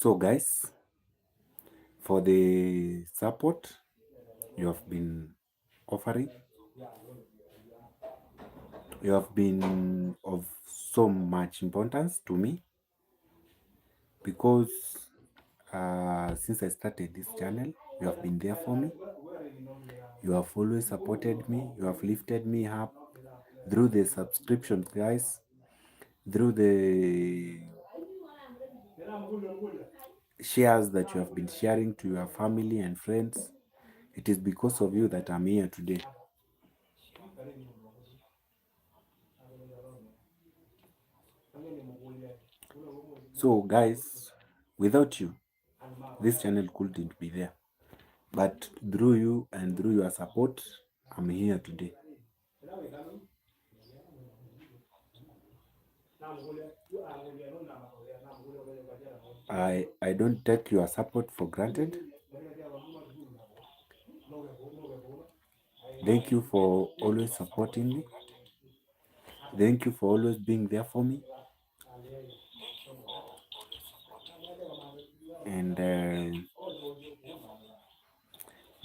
So guys, for the support you have been offering, you have been of so much importance to me, because since I started this channel, you have been there for me. You have always supported me. You have lifted me up through the subscriptions, guys, through the shares that you have been sharing to your family and friends. It is because of you that I'm here today. So guys, without you, this channel couldn't be there. But through you and through your support, I'm here today. I don't take your support for granted. Thank you for always supporting me. Thank you for always being there for me. And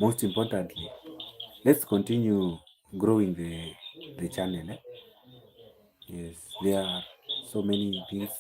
most importantly, let's continue growing the channel. Yes, there are so many things.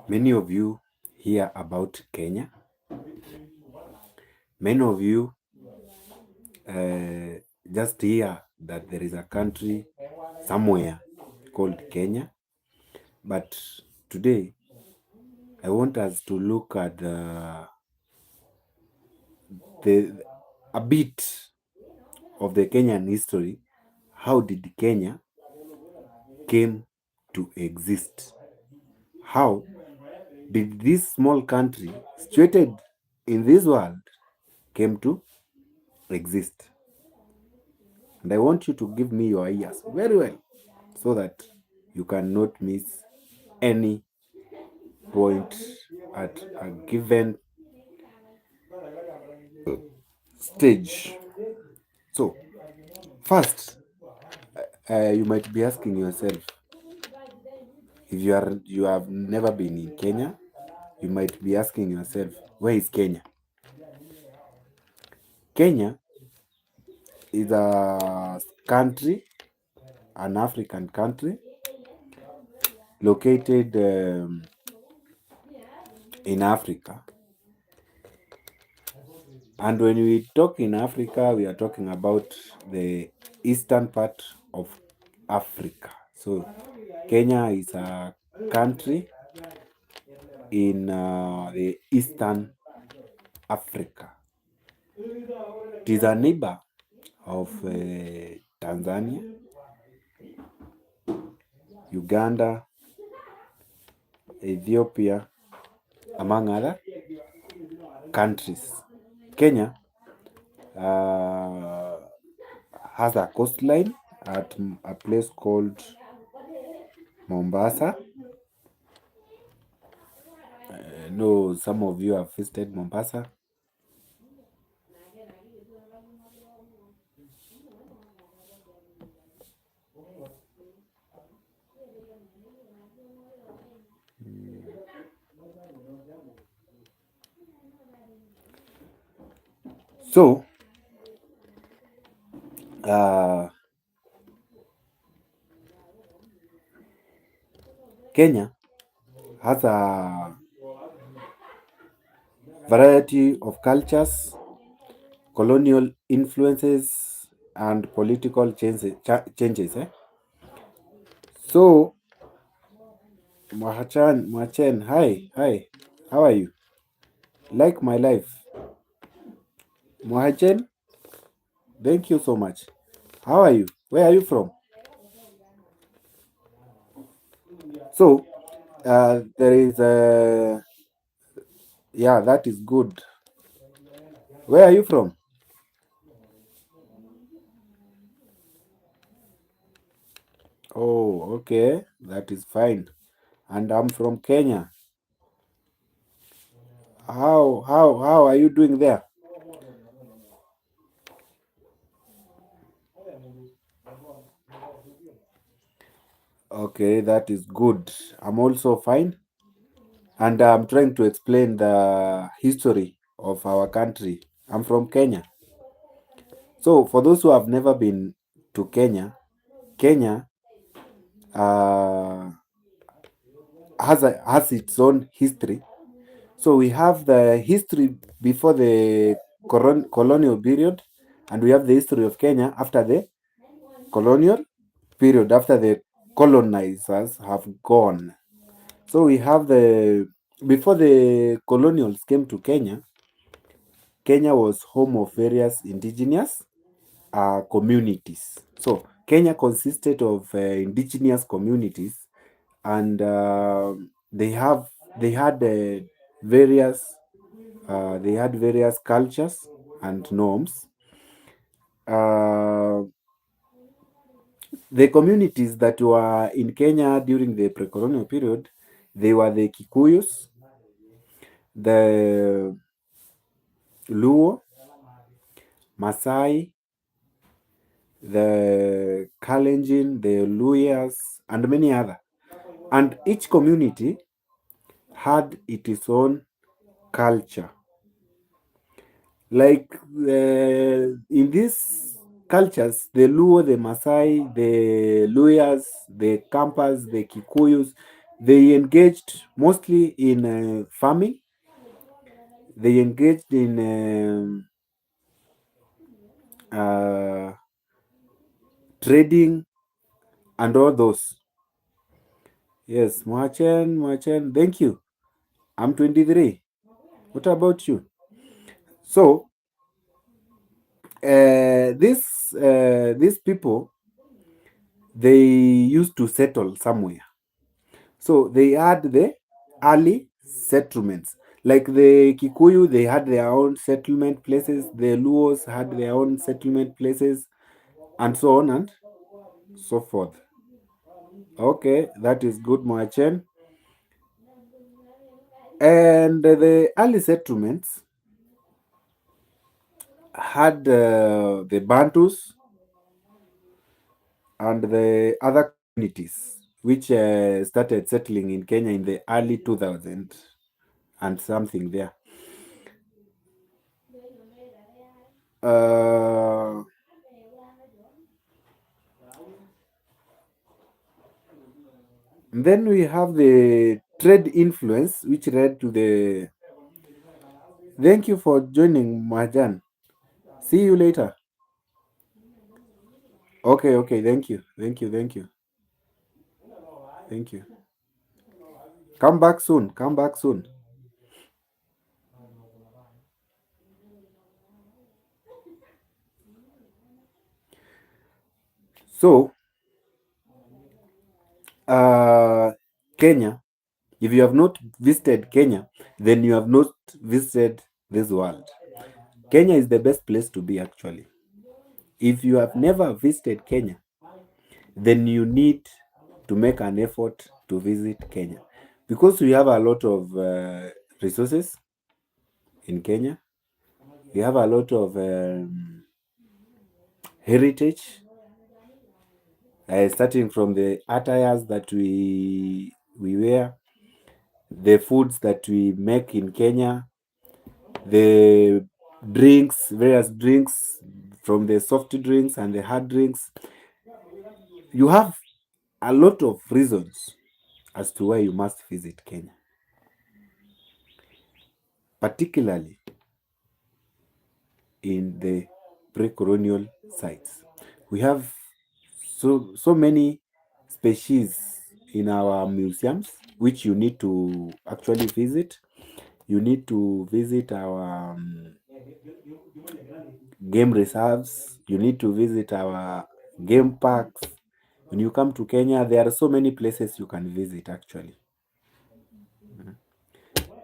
Many of you hear about Kenya. Many of you just hear that there is a country somewhere called Kenya. But today, I want us to look at a bit of the Kenyan history. How did Kenya came to exist? How did this small country situated in this world came to exist? And I want you to give me your ears very well so that you cannot miss any point at a given stage. So, first, you might be asking yourself, if you have never been in Kenya, you might be asking yourself, where is Kenya? Kenya is a country, an African country, located in Africa. And when we talk in Africa, we are talking about the eastern part of Africa. So Kenya is a country in the eastern Africa. It is a neighbor of Tanzania, Uganda, Ethiopia, among other countries. Kenya has a coastline at a place called Mombasa. I know some of you have visited Mombasa. So, Kenya has a variety of cultures, colonial influences, and political changes. So, Mwachen, hi, how are you? Like my life? Mwachen, thank you so much. How are you? Where are you from? So, there is a, yeah, that is good. Where are you from? Oh, okay, that is fine. And I'm from Kenya. How are you doing there? Okay, that is good. I'm also fine. And I'm trying to explain the history of our country. I'm from Kenya. So, for those who have never been to Kenya, Kenya has its own history. So we have the history before the colonial period, and we have the history of Kenya after the colonial period, after the colonizers have gone. So we have the before the colonials came to Kenya, Kenya was home of various indigenous communities. So Kenya consisted of indigenous communities, and they had various they had various cultures and norms. Uh, the communities that were in Kenya during the pre-colonial period, they were the Kikuyus, the Luo, Masai, the Kalenjin, the Luyas, and many other. And each community had its own culture. Like in these cultures, the Luo, the Masai, the Luyas, the Kampas, the Kikuyus, they engaged mostly in farming. They engaged in trading and all those. Yes, Mwachen, thank you. I'm 23. What about you? So, these people, they used to settle somewhere. So they had the early settlements. Like the Kikuyu, they had their own settlement places. The Luos had their own settlement places, and so on and so forth. Okay, that is good, Moachen. And the early settlements had the Bantus and the other communities which started settling in Kenya in the early 2000 and something there. Uh, then we have the trade influence, which led to the. Thank you for joining, Majan. See you later. Okay, okay. Thank you. Come back soon. Come back soon. So, Kenya. If you have not visited Kenya, then you have not visited this world. Kenya is the best place to be, actually. If you have never visited Kenya, then you need to make an effort to visit Kenya, because we have a lot of resources in Kenya. We have a lot of heritage, starting from the attires that we wear, the foods that we make in Kenya, the drinks, various drinks, from the soft drinks and the hard drinks. You have a lot of reasons as to why you must visit Kenya, particularly in the pre-colonial sites. We have so many species in our museums which you need to actually visit. You need to visit our game reserves. You need to visit our game parks. When you come to Kenya, there are so many places you can visit actually.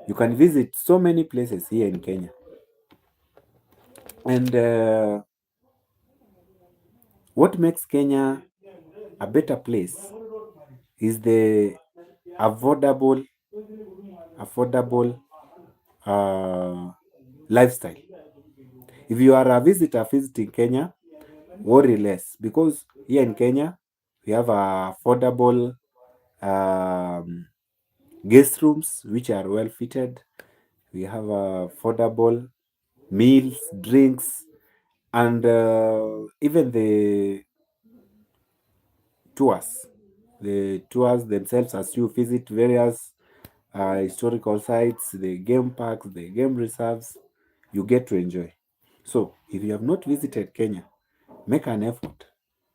You can visit so many places here in Kenya. And what makes Kenya a better place is the affordable lifestyle. If you are a visitor visiting Kenya, worry less, because here in Kenya we have affordable guest rooms which are well fitted. We have affordable meals, drinks, and even the tours. The tours themselves, as you visit various historical sites, the game parks, the game reserves, you get to enjoy. So if you have not visited Kenya, make an effort.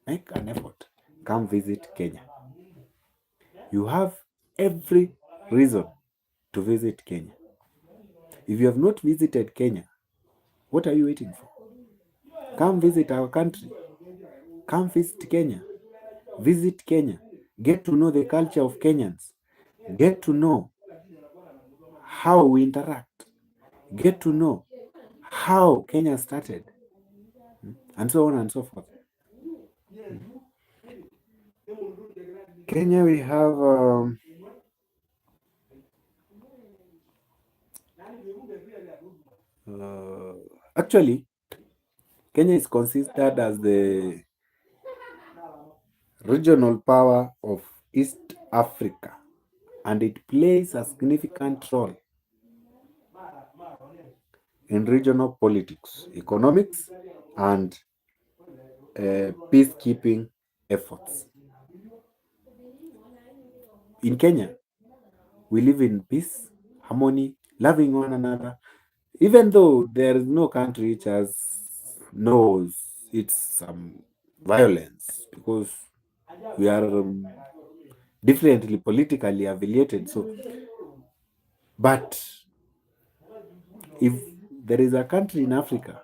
Make an effort. Come visit Kenya. You have every reason to visit Kenya. If you have not visited Kenya, what are you waiting for? Come visit our country. Come visit Kenya. Visit Kenya. Get to know the culture of Kenyans. Get to know how we interact. Get to know how Kenya started, and so on and so forth. Kenya, we have actually, Kenya is considered as the regional power of East Africa, and it plays a significant role in regional politics, economics, and peacekeeping efforts. In Kenya, we live in peace, harmony, loving one another, even though there is no country which knows its violence, because we are differently politically affiliated. So, but if there is a country in Africa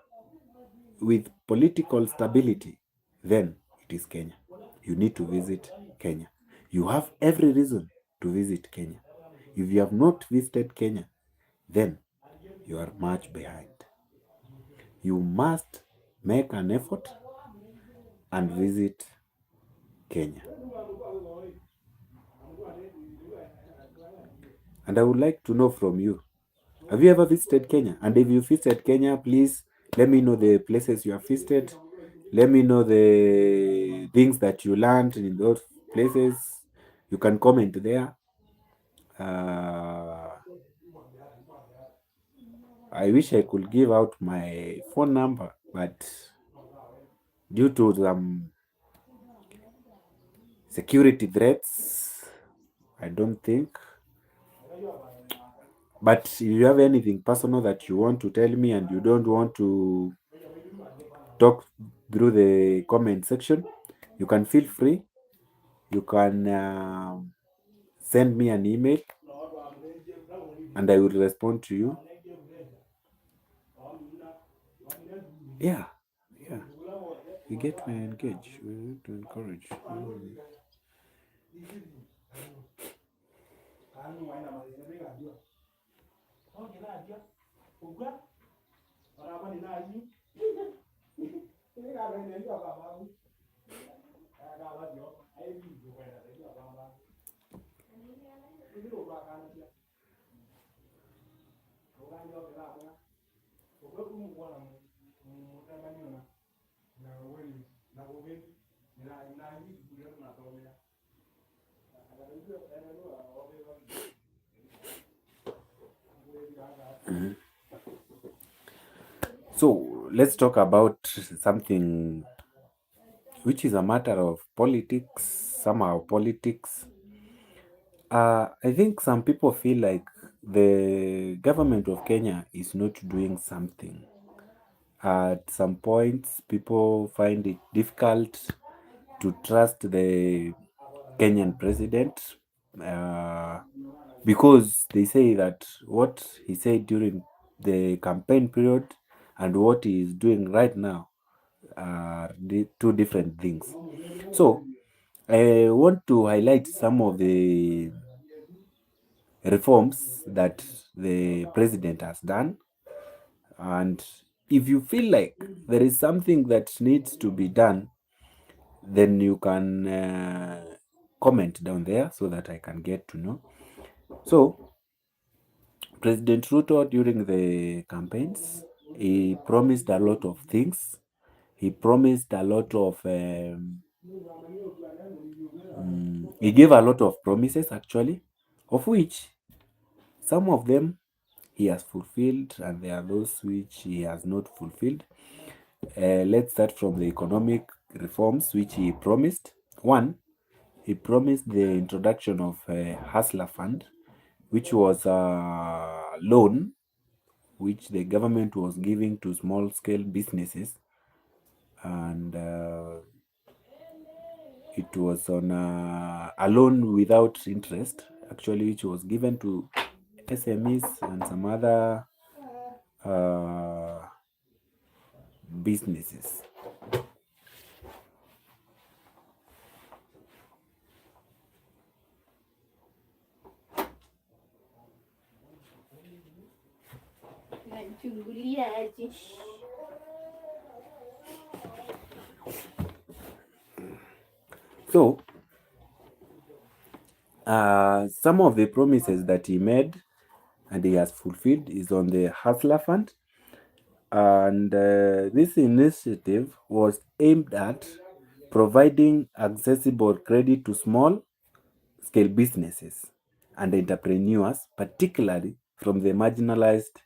with political stability, then it is Kenya. You need to visit Kenya. You have every reason to visit Kenya. If you have not visited Kenya, then you are much behind. You must make an effort and visit Kenya. And I would like to know from you, have you ever visited Kenya? And if you visited Kenya, please let me know the places you have visited. Let me know the things that you learned in those places. You can comment there. I wish I could give out my phone number, but due to some security threats, I don't think. But if you have anything personal that you want to tell me and you don't want to talk through the comment section, you can feel free. You can send me an email and I will respond to you. Yeah. You get me engaged. We need to encourage. So let's talk about something which is a matter of politics, somehow politics. I think some people feel like the government of Kenya is not doing something. At some points, people find it difficult to trust the Kenyan president because they say that what he said during the campaign period and what he is doing right now are two different things. So I want to highlight some of the reforms that the president has done. And if you feel like there is something that needs to be done, then you can comment down there so that I can get to know. So, President Ruto, during the campaigns, he promised a lot of things. He promised a lot of, he gave a lot of promises actually, of which some of them he has fulfilled and there are those which he has not fulfilled. Let's start from the economic reforms which he promised. One, he promised the introduction of a Hustler Fund, which was a loan which the government was giving to small scale businesses, and it was on a loan without interest, actually, which was given to SMEs and some other businesses. So some of the promises that he made and he has fulfilled is on the Hustler Fund. And this initiative was aimed at providing accessible credit to small scale businesses and entrepreneurs, particularly from the marginalized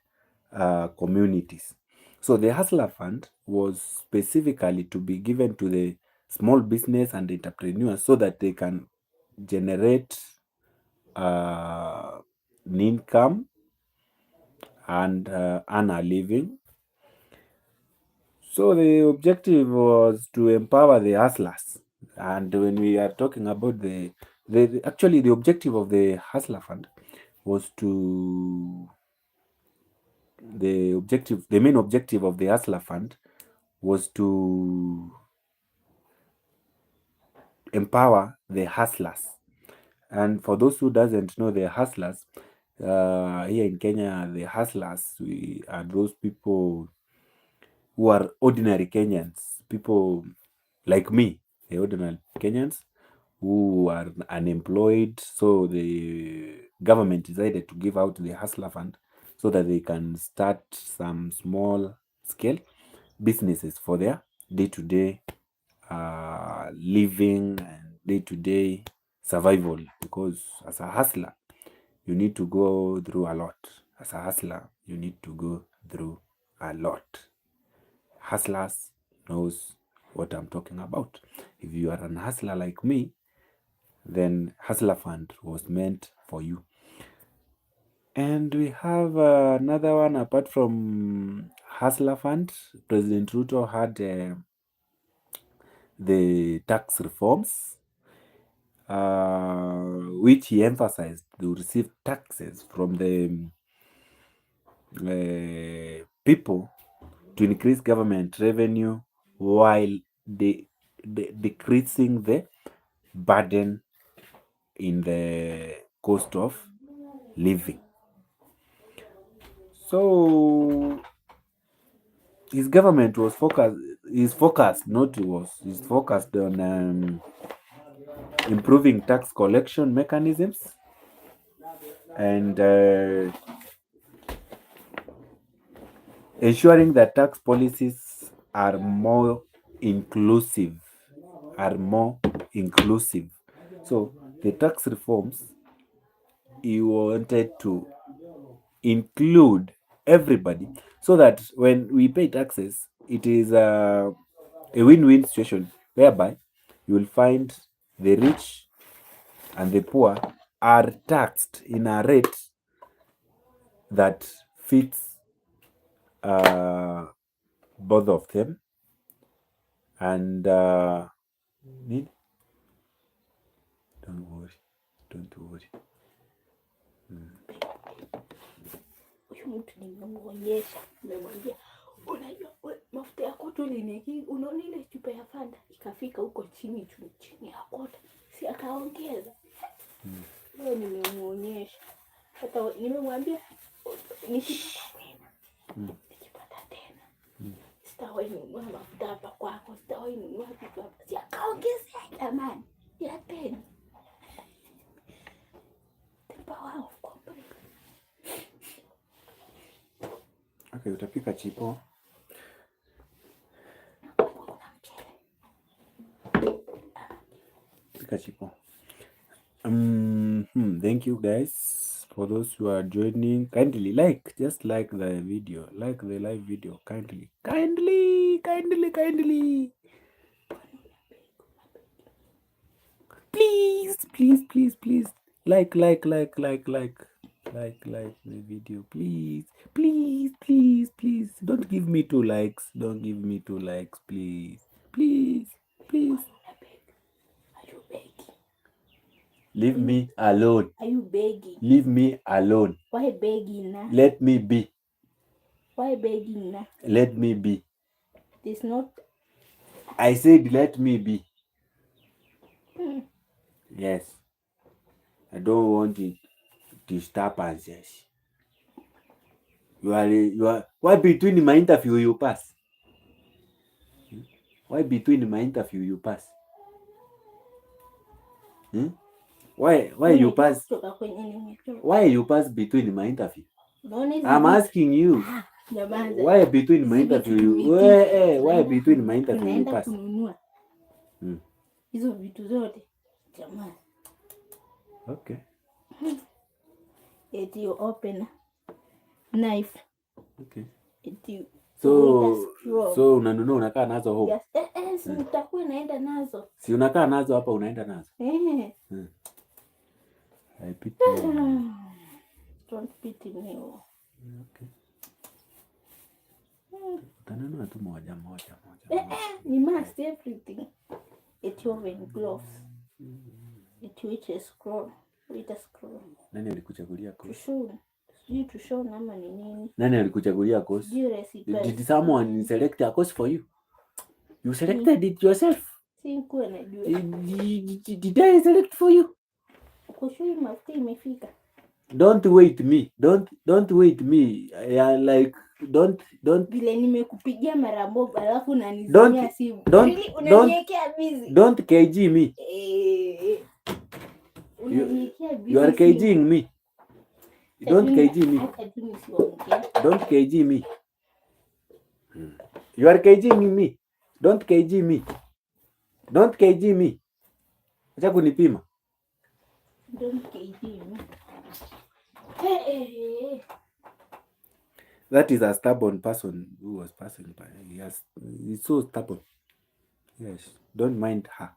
communities. So the Hustler Fund was specifically to be given to the small business and entrepreneurs so that they can generate an income and earn a living. So the objective was to empower the hustlers. And when we are talking about actually the objective of the Hustler Fund was the main objective of the Hustler Fund was to empower the hustlers. And for those who doesn't know the hustlers, here in Kenya, the hustlers are those people who are ordinary Kenyans, people like me, the ordinary Kenyans who are unemployed. So the government decided to give out the Hustler Fund so that they can start some small scale businesses for their day-to-day living and day-to-day survival. Because as a hustler, you need to go through a lot. As a hustler, you need to go through a lot. Hustlers knows what I'm talking about. If you are an hustler like me, then Hustler Fund was meant for you. And we have another one apart from Hustler Fund. President Ruto had the tax reforms, which he emphasized to receive taxes from the people to increase government revenue while decreasing the burden in the cost of living. So his government was focused on improving tax collection mechanisms and ensuring that tax policies are more inclusive. So the tax reforms, he wanted to include everybody so that when we pay taxes, it is a win-win situation whereby you will find the rich and the poor are taxed in a rate that fits both of them. And don't worry. Huyu mtu nimemuonyesha, nimemwambia unajua mafuta ya koto unaona ile chupa ya Fanta ikafika huko chini ya kota, si akaongeza. Leo nimemuonyesha, hata nimemwambia nikipata tena sitawahi nunua mafuta hapa kwako, sitawahi nunua vitu hapa, si akaongezea jamani ya tena. Wow. Okay, utapika chipo. Pika chipo. Thank you guys for those who are joining. Kindly just like the video, like the live video. Kindly. Please. Like. Like the video, please, please, please, please. Don't give me 2 likes. Don't give me 2 likes, please, please, please. Are you begging? Leave me alone. Are you begging? Leave me alone. Why begging now? Let me be. Why begging now? Let me be. It's not. I said let me be. Mm. Yes. I don't want it disturbances. You are. Why between my interview you pass? Why between my interview you pass? Why you pass? Why you pass between my interview? I'm asking you. Why between my interview? Why between my interview you pass? Hizo vitu zote jamani. Okay. Eti you open knife. Okay. Eti so unanunua unakaa nazo home. Yes. Si utakuwa naenda nazo. Si unakaa nazo hapa unaenda nazo. I pity you. Don't pity me. Okay. Utanunua tu moja. You must everything. Eti oven gloves. Eti which scroll. Nani alikuchagulia course? Sijui tushone ama ni nini. Nani alikuchagulia course? Did someone select a course for you? You selected it yourself? Sikuwa najua. Did I select for you? Kushui mafuta imefika. Don't wait me. Don't wait me. Like don't vile nimekupigia mara moja alafu unanizimia simu. Unaniwekea busy. Don't KG me. Unaniwekea busy. You are KGing me. Don't KG me. Don't KG me. You are KGing me. Don't KG me. Don't KG me. Acha kunipima. Don't KG me. That is a stubborn person who was passing by. Yes, he's so stubborn. Yes, don't mind her.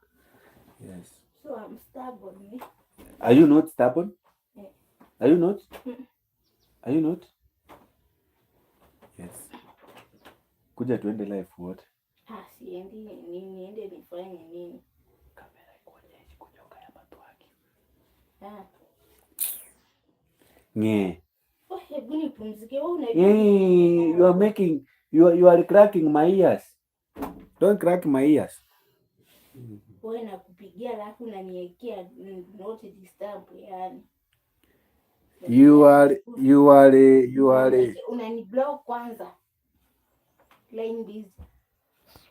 Yes. So I'm stubborn. Are you not stubborn? Yeah. Are you not? Are you not? Yes. Kuja tuende live what? Siendi niende nifanye nini? Kamera ikuonyesha kujoka ya watu wake. Nye. Hebu nipumzike wewe unajua. You are cracking my ears. Don't crack my ears. Wewe nakupigia alafu unaniwekea not disturb yani. You are unaniblock kwanza. Line busy.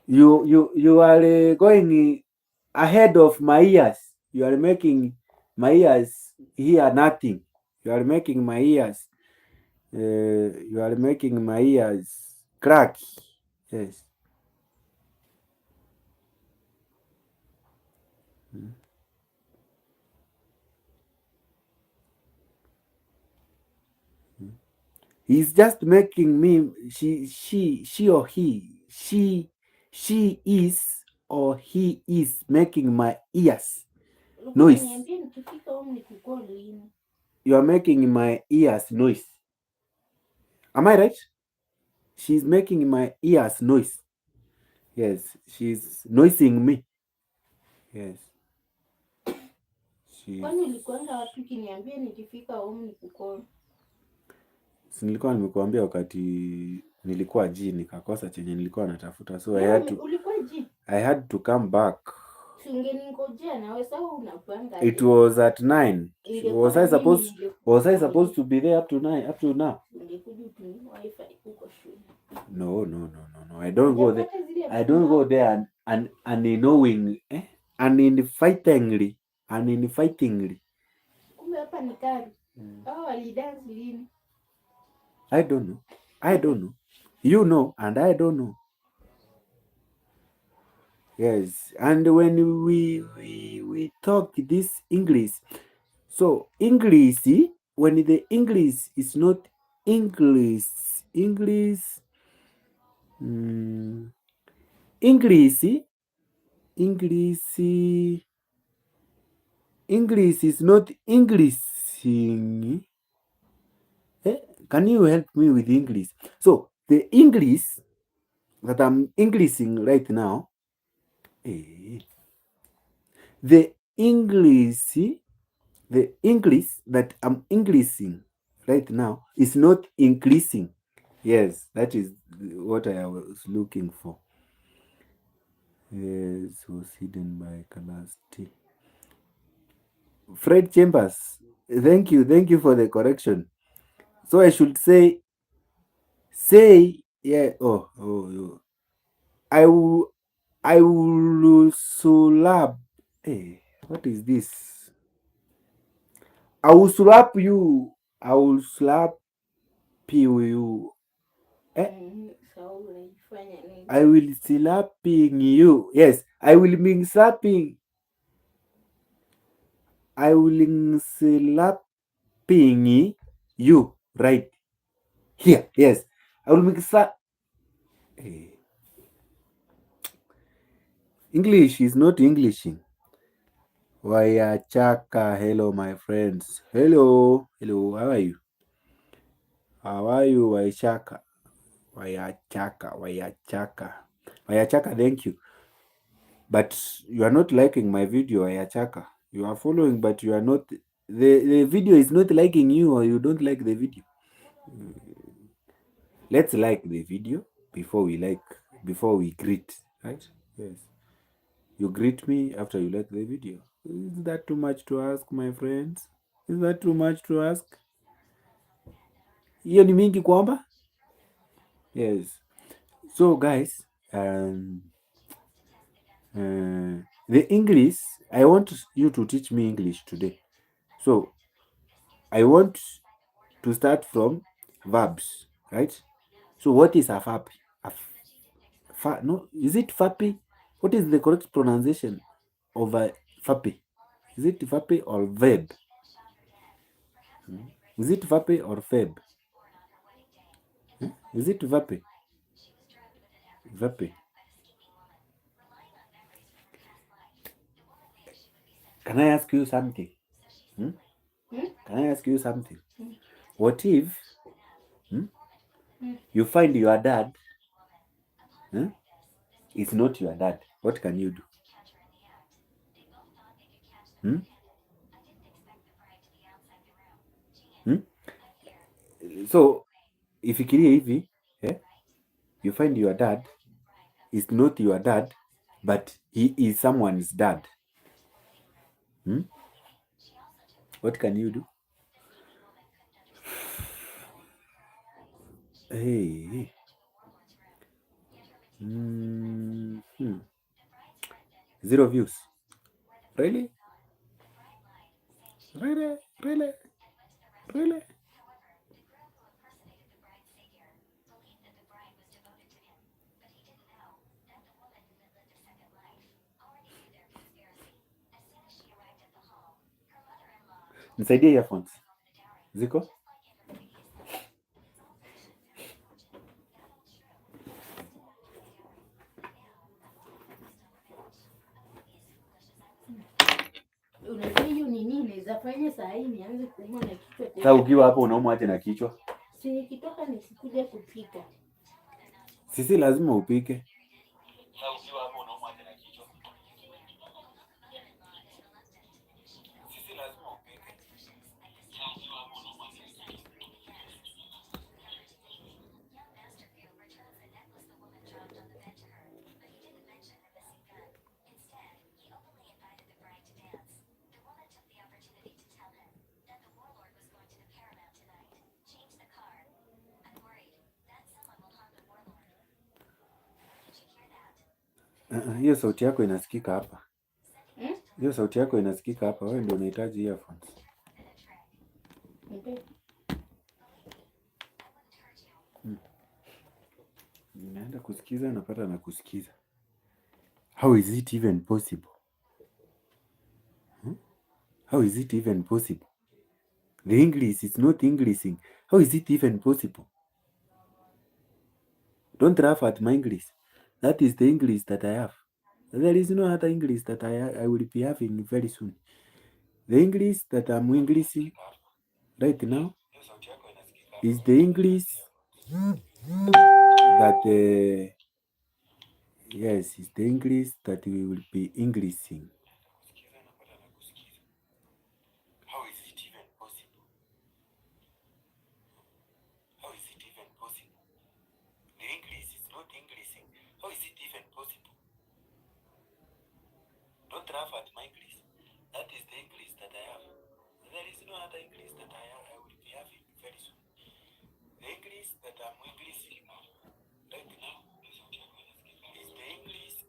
You are going ahead of my ears. You are making my ears hear nothing. You are making my ears crack. Yes. He's just making me she or he is or he is making my ears noise. You are making my ears noise. Am I right? She's making my ears noise. Yes, she's noising me. Yes. Kwani ulikuanga wapi kiniambia nikifika home nikukone? Nilikuwa nimekuambia wakati nilikuwa G nikakosa chenye nilikuwa natafuta, so I had to come back. Ungeningojea na wewe sawa unapanga. It was at 9. Was I supposed to be there up to 9 up to now? Ungekuja utumie wifi huko shule. No. I don't go there. I don't go there and knowing uninvitingly. Kumbe hapa ni kari. Walidance lini? I don't know. You know and I don't know. Yes, and when we talk this English, so English, when the English is not English is not Englishing. Can you help me with English? So the English that I'm Englishing right now, the English that I'm Englishing right now is not increasing. Yes, that is what I was looking for. Yes, was hidden by Calasti. Fred Chambers, thank you for the correction. So I should say, yeah. Oh. I will slap. Hey, what is this? I will slap you. I will slap you. So unaifanya nini? I will slapping you. Yes, I will be slapping. I will slapping you right here. Yes, I will make slap. Hey. English is not Englishing. Wayachaka, hello my friends. Hello, how are you? How are you, Wayachaka? Wayachaka, thank you. But you are not liking my video, Wayachaka. You are following, but you are not. The video is not liking you, or you don't like the video. Let's like the video before we greet, right? Yes. You greet me after you like the video. Is that too much to ask, my friends? Is that too much to ask? Hiyo ni mingi kwamba? Yes. So guys, the English, I want you to teach me English today. So I want to start from verbs, right? So what is a verb? No, is it fappy? What is the correct pronunciation of a fappy? Is it fappy or verb? Is it vape or verb? Is it vape? Vape. Can I ask you something? Can I ask you something? What if you find your dad is not your dad? What can you do? So ifikirie hivi, you find your dad is not your dad, but he is someone's dad. What can you do? Hey. Zero views. Really? Really? Nisaidie earphones. Ziko? Unajua hiyo ni nini? Naweza fanya saa hii nianze kuumwa na kichwa tena. Sasa ukiwa hapo unaumwa aje na kichwa? Si nikitoka nisikuje kupika. Sisi lazima upike. Hiyo sauti yako inasikika hapa. Hiyo sauti yako inasikika hapa. Wewe ndio unahitaji earphones. Naenda kusikiza, napata na kusikiza. How is it even possible? How is it even possible? The English is not Englishing. How is it even possible? Don't laugh at my English. That is the English that I have. There is no other English that I will be having very soon. The English that I'm Englishing right now is the English that yes, it's the English that we will be Englishing. How is it even possible? How is it even possible? The English is not Englishing. How is it even possible? Don't laugh at my English. That is the English that I have. There is no other English that I will be having very soon. The English that I'm Englishing right now is the English.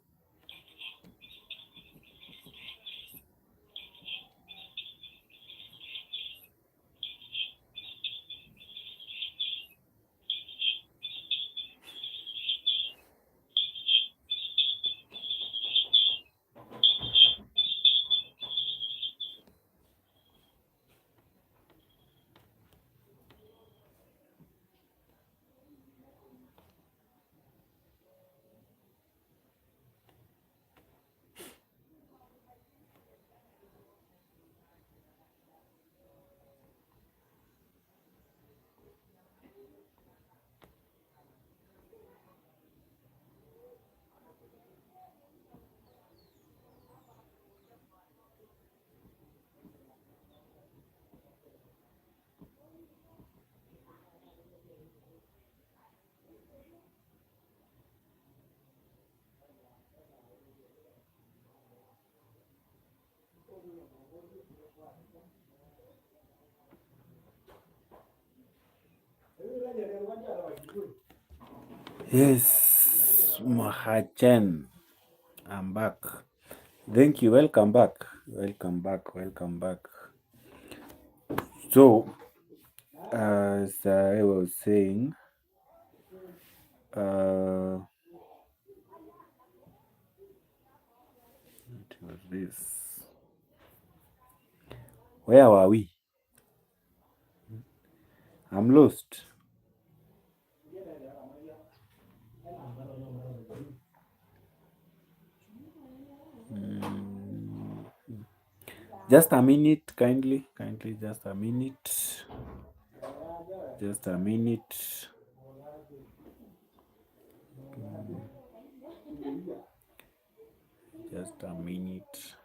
Yes, Mahachen, I'm back. Thank you. Welcome back. Welcome back. Welcome back. So, as I was saying, what was this? Where were we? I'm lost. Just a minute, kindly, just a minute. Just a minute. Just a minute.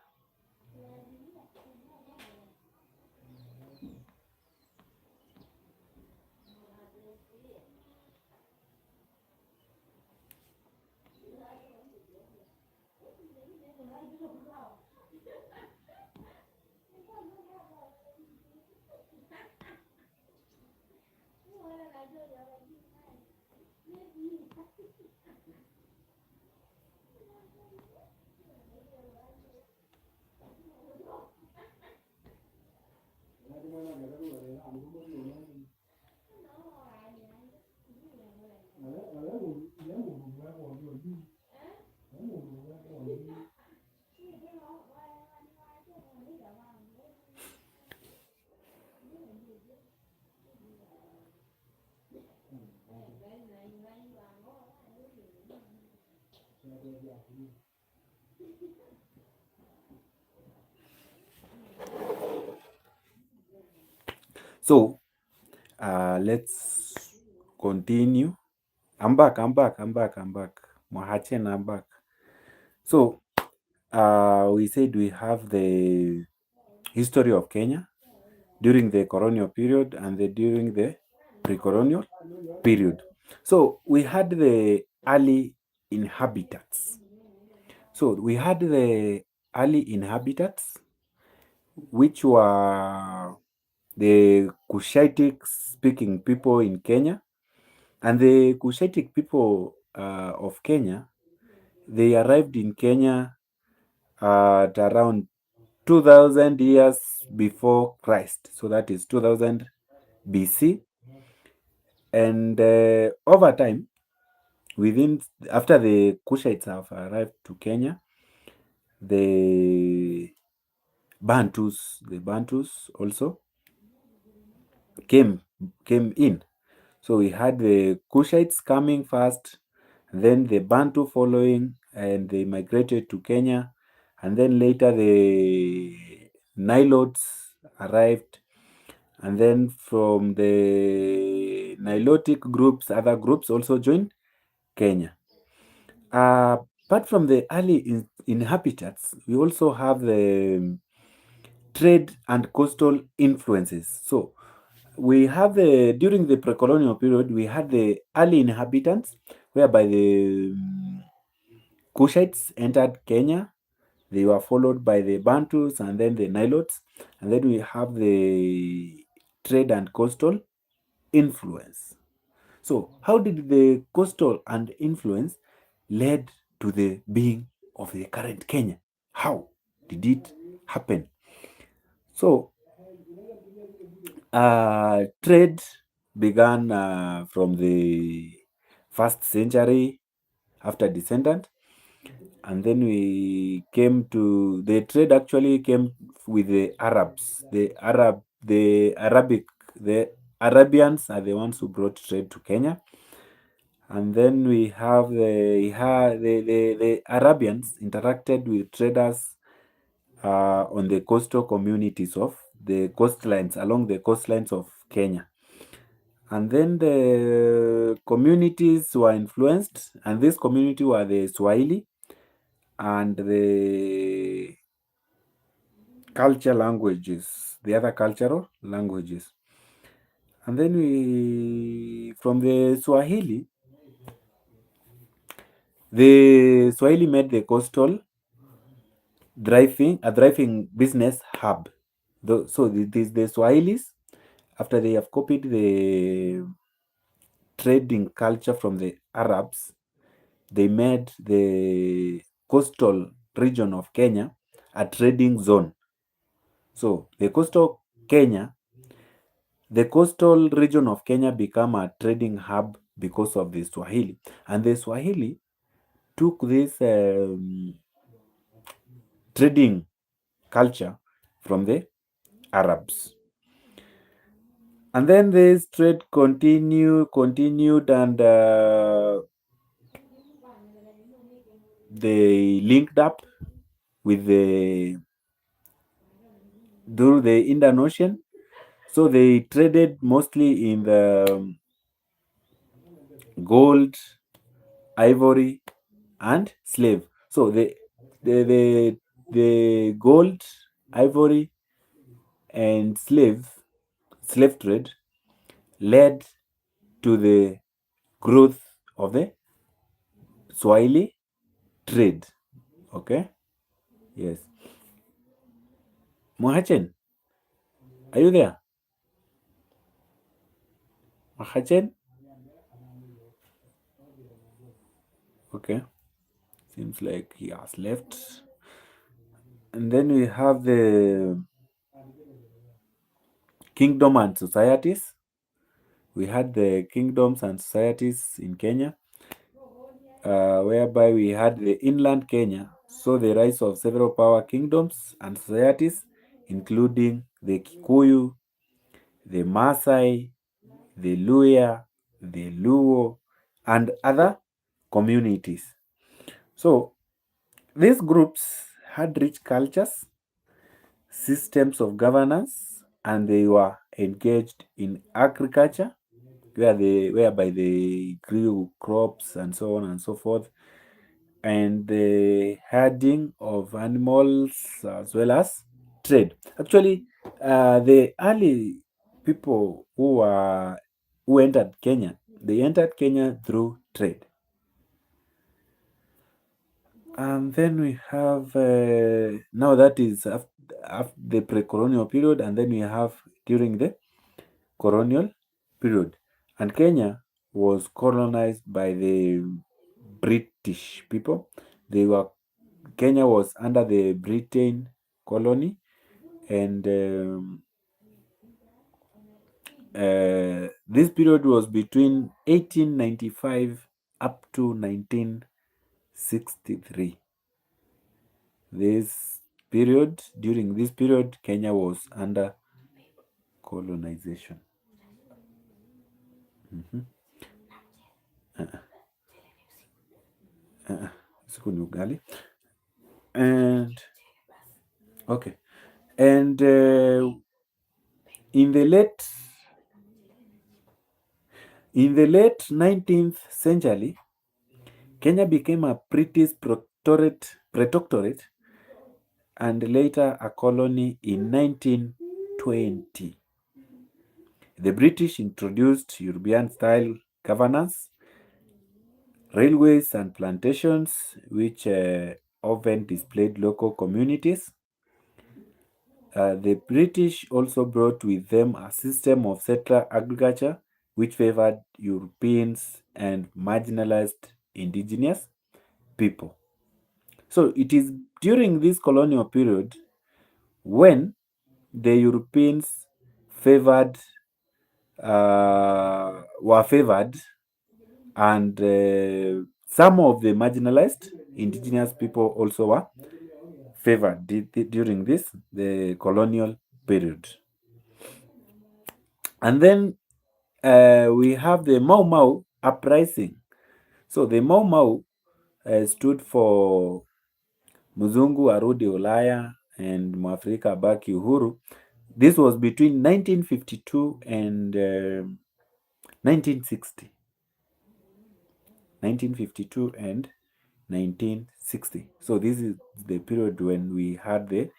So, let's continue. I'm back. Mahachen, I'm back. So, we said we have the history of Kenya during the colonial period and during the pre-colonial period. So, we had the early inhabitants. So, we had the early inhabitants, which were the Cushitic speaking people in Kenya. And the Cushitic people of Kenya, they arrived in Kenya at around 2000 years before Christ. So that is 2000 BC. And over time, after the Kushites have arrived to Kenya, the Bantus also came in. So we had the Kushites coming first, then the Bantu following, and they migrated to Kenya, and then later the Nilotes arrived, and then from the Nilotic groups, other groups also joined Kenya. Apart from the early inhabitants, we also have the trade and coastal influences. So we have during the pre-colonial period, we had the early inhabitants, whereby the Kushites entered Kenya. They were followed by the Bantus and then the Nilotes. And then we have the trade and coastal influence. So how did the coastal and influence led to the being of the current Kenya? How did it happen? So trade began from the 1st century after Descendant, and then we came to the trade actually came with the Arabs. The Arabians are the ones who brought trade to Kenya. And then we have the Arabians interacted with traders on the coastal communities of the coastlines, along the coastlines of Kenya. And then the communities were influenced, and this community were the Swahili and the cultural languages, the other cultural languages. And then from the Swahili made the coastal a thriving business hub. So the Swahilis, after they have copied the trading culture from the Arabs, they made the coastal region of Kenya a trading zone. So the coastal region of Kenya became a trading hub because of the Swahili. And the Swahili took this trading culture from the Arabs. And then this trade continued, and they linked up with through the Indian Ocean. So they traded mostly in the gold, ivory, and slave. So the gold, ivory, and slave trade led to the growth of the Swahili trade. Okay? Yes. Mohachen, are you there? Mohachen? Okay. Seems like he has left. And then we have the kingdom and societies. We had the kingdoms and societies in Kenya, whereby we had the inland Kenya, so the rise of several power kingdoms and societies, including the Kikuyu, the Maasai, the Luya, the Luo, and other communities. So these groups had rich cultures, systems of governance, and they were engaged in agriculture, whereby they grew crops and so on and so forth, and the herding of animals as well as trade. Actually, the early people who entered Kenya, they entered Kenya through trade. And then we have now that is after the pre-colonial period, and then we have during the colonial period. And Kenya was colonized by the British people. Kenya was under the Britain colony, and this period was between 1895 up to 1963. During this period, Kenya was under colonization. Siku ni ugali. And okay, and in the late In the late 19th century, Kenya became a British protectorate and later a colony in 1920. The British introduced European-style governance, railways and plantations, which often displayed local communities. The British also brought with them a system of settler agriculture which favored Europeans and marginalized indigenous people. So it is during this colonial period when the Europeans were favored, and some of the marginalized indigenous people also were favored during the colonial period. And then we have the Mau Mau uprising. So the Mau Mau stood for Mzungu arudi Ulaya and Mwafrika abaki uhuru. This was between 1952 and 1960. 1952 and 1960. So this is the period when we had the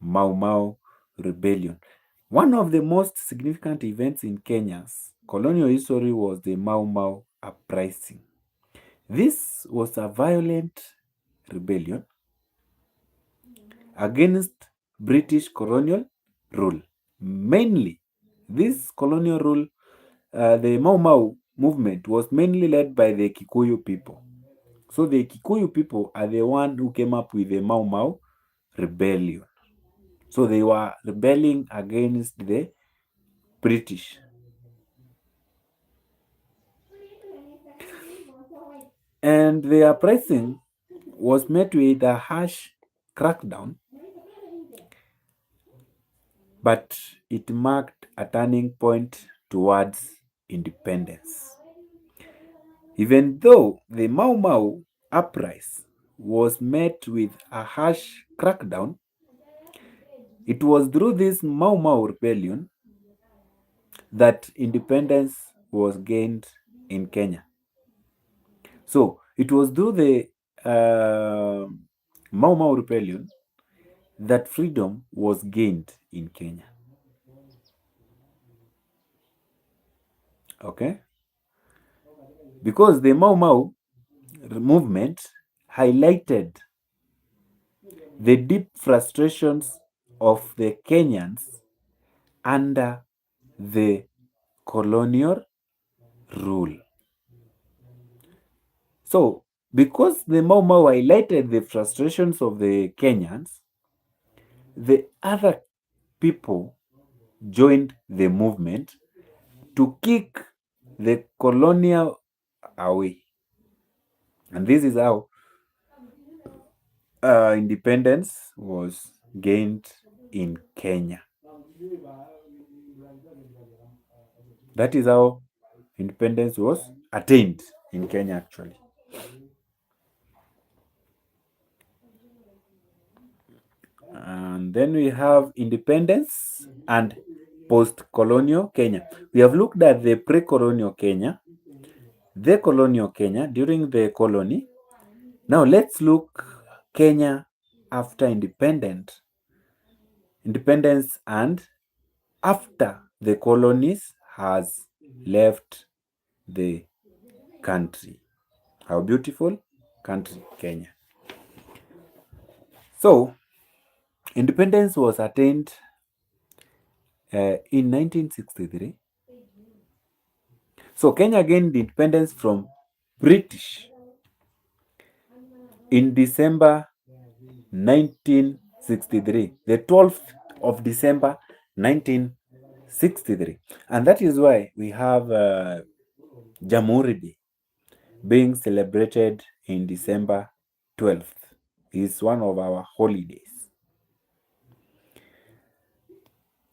Mau Mau rebellion. One of the most significant events in Kenya's colonial history was the Mau Mau uprising. This was a violent rebellion against British colonial rule. Mainly, this colonial rule, the Mau Mau movement was mainly led by the Kikuyu people. So the Kikuyu people are the one who came up with the Mau Mau rebellion. So they were rebelling against the British. And the uprising was met with a harsh crackdown, but it marked a turning point towards independence. Even though the Mau Mau uprising was met with a harsh crackdown, it was through this Mau Mau rebellion that independence was gained in Kenya. So it was through the Mau Mau rebellion that freedom was gained in Kenya. Okay? Because the Mau Mau movement highlighted the deep frustrations of the Kenyans under the colonial rule. So, because the Mau Mau highlighted the frustrations of the Kenyans, the other people joined the movement to kick the colonial away. And this is how independence was gained in Kenya. That is how independence was attained in Kenya, actually. And then we have independence and post-colonial Kenya. We have looked at the pre-colonial Kenya, the colonial Kenya during the colony. Now let's look Kenya after independence and after the colonies has left the country. Our beautiful country, Kenya. So, independence was attained in 1963. So, Kenya gained independence from British in December 1963, the 12th of December 1963. And that is why we have Jamhuri Day being celebrated in December 12th. It's one of our holidays.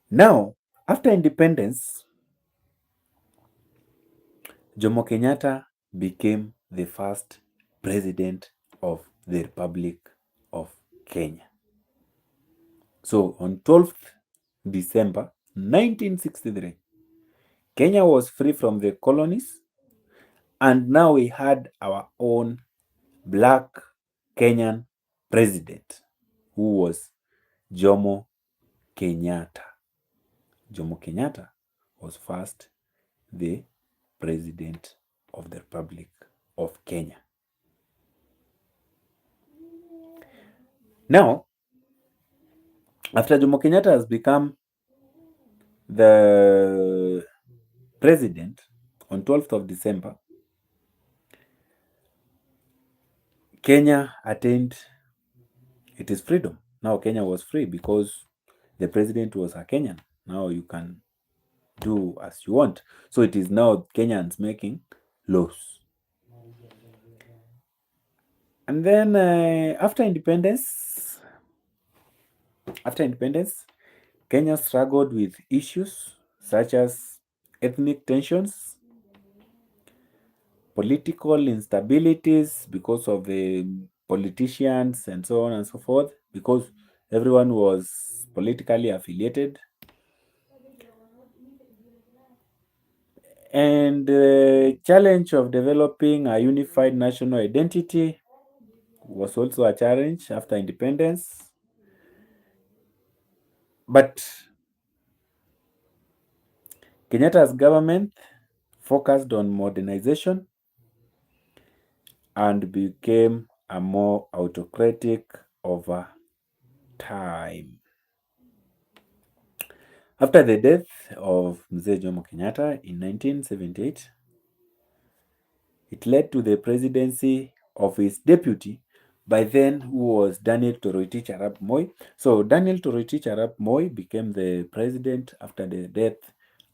Now, after independence, Jomo Kenyatta became the first president of the Republic of Kenya. So, on 12th December 1963, Kenya was free from the colonies, and now we had our own black Kenyan president, who was Jomo Kenyatta. Jomo Kenyatta was first the president of the Republic of Kenya. Now, after Jomo Kenyatta has become the president on 12th of December, Kenya attained its freedom. Now Kenya was free because the president was a Kenyan. Now you can do as you want. So it is now Kenyans making laws. And then after independence, Kenya struggled with issues such as ethnic tensions, political instabilities because of the politicians and so on and so forth, because everyone was politically affiliated. And the challenge of developing a unified national identity was also a challenge after independence. But Kenyatta's government focused on modernization and became a more autocratic over time. After the death of Mzee Jomo Kenyatta in 1978, it led to the presidency of his deputy, by then, who was Daniel Toroitich Arap Moi. So Daniel Toroitich Arap Moi became the president after the death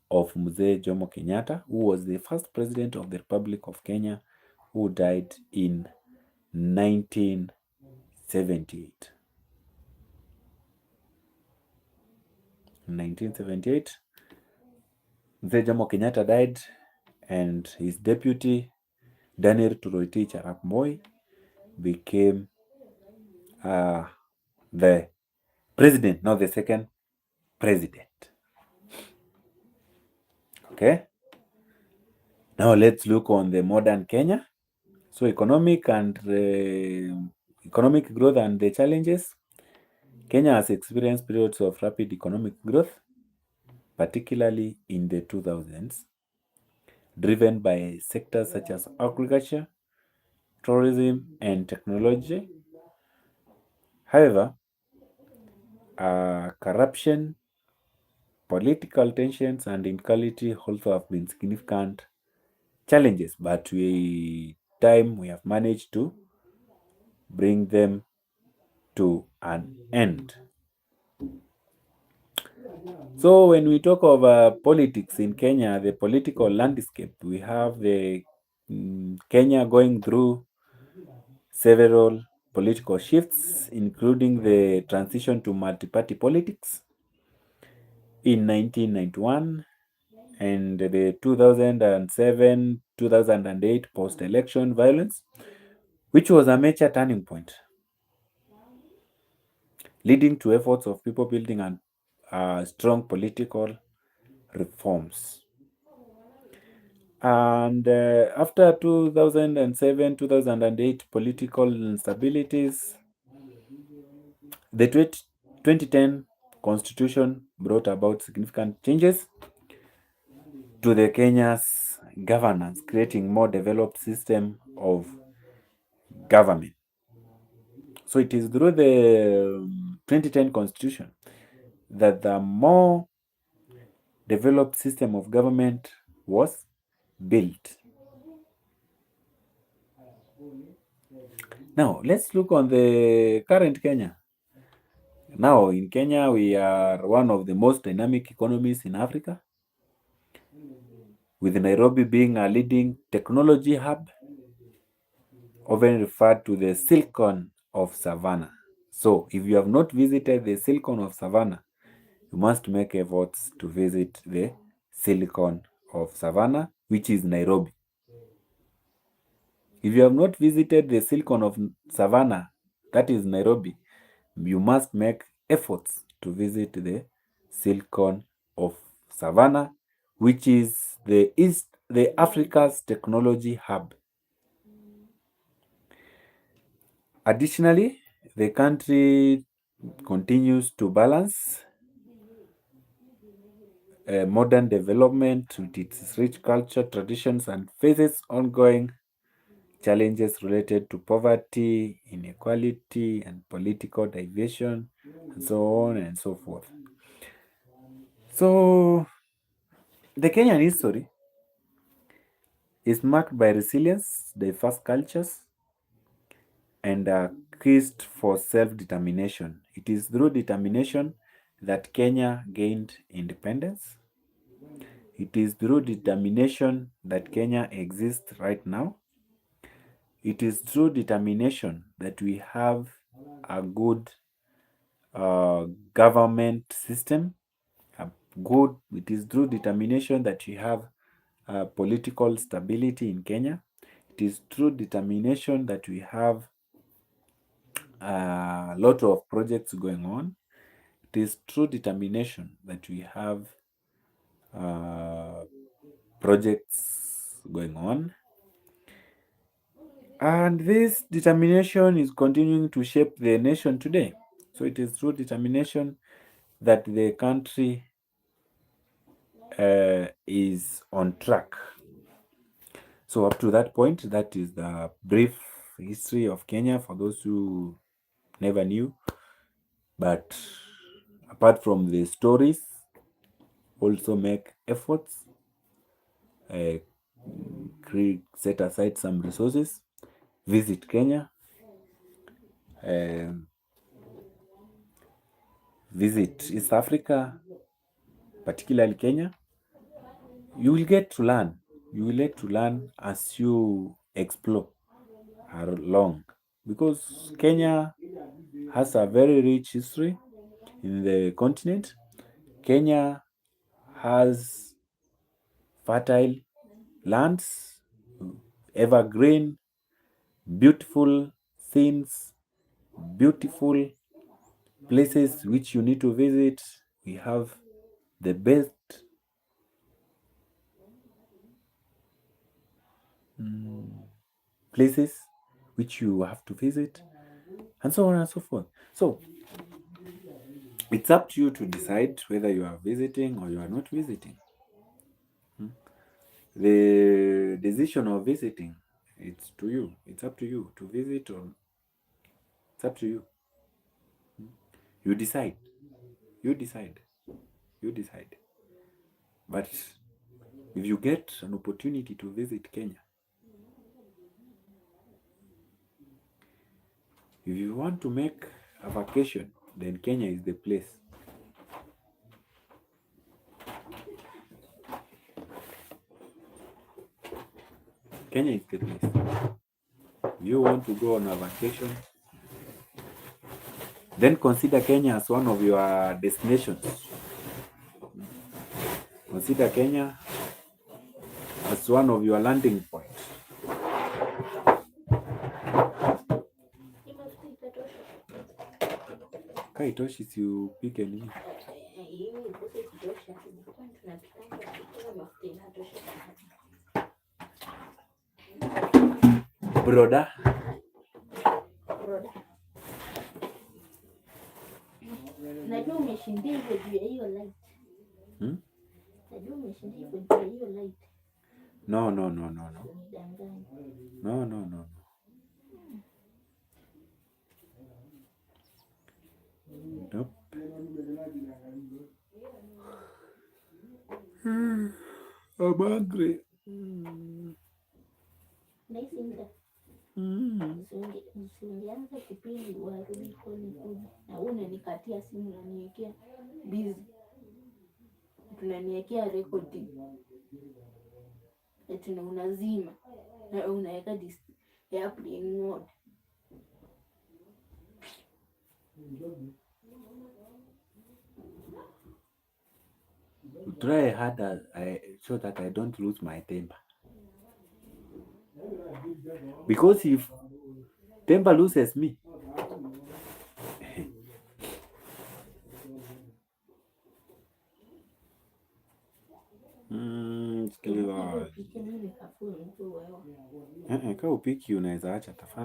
of Mzee Jomo Kenyatta, who was the first president of the Republic of Kenya, who died in 1978. In 1978, Mzee Jomo Kenyatta died, and his deputy, Daniel Toroitich Arap Moi, became the president, not the second president. Okay. Now let's look on the modern Kenya. So economic growth and the challenges. Kenya has experienced periods of rapid economic growth, particularly in the 2000s, driven by sectors such as agriculture, tourism, and technology. However, corruption, political tensions, and inequality also have been significant challenges, but we have managed to bring them to an end. So when we talk of politics in Kenya, the political landscape, we have the Kenya going through several political shifts, including the transition to multi-party politics in 1991 and the 2007-2008 post-election violence, which was a major turning point, leading to efforts of people building and strong political reforms. And after 2007-2008 political instabilities, the 2010 constitution brought about significant changes to the Kenya's governance, creating more developed system of government. So it is through the 2010 constitution that the more developed system of government was built. Now, let's look on the current Kenya. Now, in Kenya, we are one of the most dynamic economies in Africa, with Nairobi being a leading technology hub, often referred to the Silicon of Savannah. So, if you have not visited the Silicon of Savannah, you must make efforts to visit the Silicon of Savannah, which is Nairobi. If you have not visited the Silicon of Savannah, that is Nairobi, you must make efforts to visit the Silicon of Savannah, which is the Africa's technology hub. Additionally, the country continues to balance modern development with its rich culture, traditions, and faces ongoing challenges related to poverty, inequality, and political division, and so on and so forth. So, the Kenyan history is marked by resilience, diverse cultures, and a quest for self-determination. It is through determination that Kenya gained independence. It is through determination that Kenya exists right now. It is through determination that we have a good government system. It is through determination that we have political stability in Kenya. It is through determination that we have a lot of projects going on. It is through determination that we have projects going on. And this determination is continuing to shape the nation today. So it is through determination that the country is on track. So up to that point, that is the brief history of Kenya for those who never knew. But apart from the stories, also make efforts, set aside some resources, visit Kenya, visit East Africa, particularly Kenya. You will get to learn. You will get to learn as you explore along, because Kenya has a very rich history in the continent. Kenya has fertile lands, evergreen, beautiful scenes, beautiful places which you need to visit. We have the best places which you have to visit, and so on and so forth. So it's up to you to decide whether you are visiting or you are not visiting. The decision of visiting, it's to you. It's up to you to visit, or it's up to you. You decide. You decide. You decide. But if you get an opportunity to visit Kenya, if you want to make a vacation, then Kenya is the place. Kenya is the place. If you want to go on a vacation, then consider Kenya as one of your destinations. Consider Kenya as one of your landing points. Kaitoshi, si upike nini? Broda. Najua umeshindia hivyo juu ya hiyo light. Najua umeshindia hivyo juu ya hiyo light. No. No. Nope. I'm hungry. Usianze kipindi warudi koni kuja na unanikatia simu unaniwekea busy, tunaniwekea recording eti na unazima na unaweka airplane mode. Try harder so that I don't lose my temper. Because if temper loses me, Sikiliza. Kama upiki unaweza acha tafadhali.